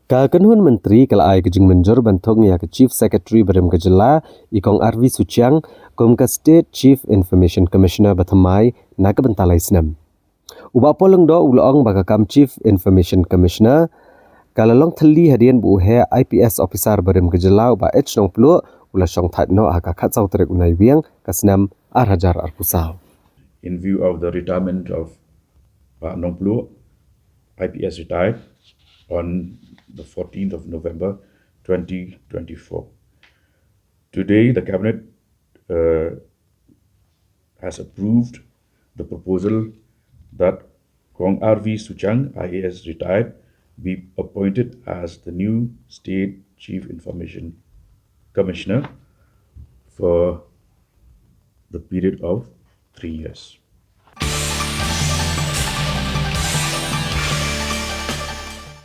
Kakanhun Menteri Kalai Kejing Menjur Bantong ya ke Chief Secretary Berem Kejela Ikong RV Suchiang kum ke State Chief Information Commissioner Batamai na ke bentalai senam. Uba polong do ulong bakakam Chief Information Commissioner kalalong theli hadian buhe IPS Officer Berem Kejela uba H nong plu ula syong that no aka khatsau trek unai biang kasnam arhajar arpusau. In view of the retirement of Nong Plu, IPS retired on the 14th of November 2024. Today, the Cabinet has approved the proposal that Kong R.V. Suchiang, IAS retired, be appointed as the new State Chief Information Commissioner for the period of 3 years.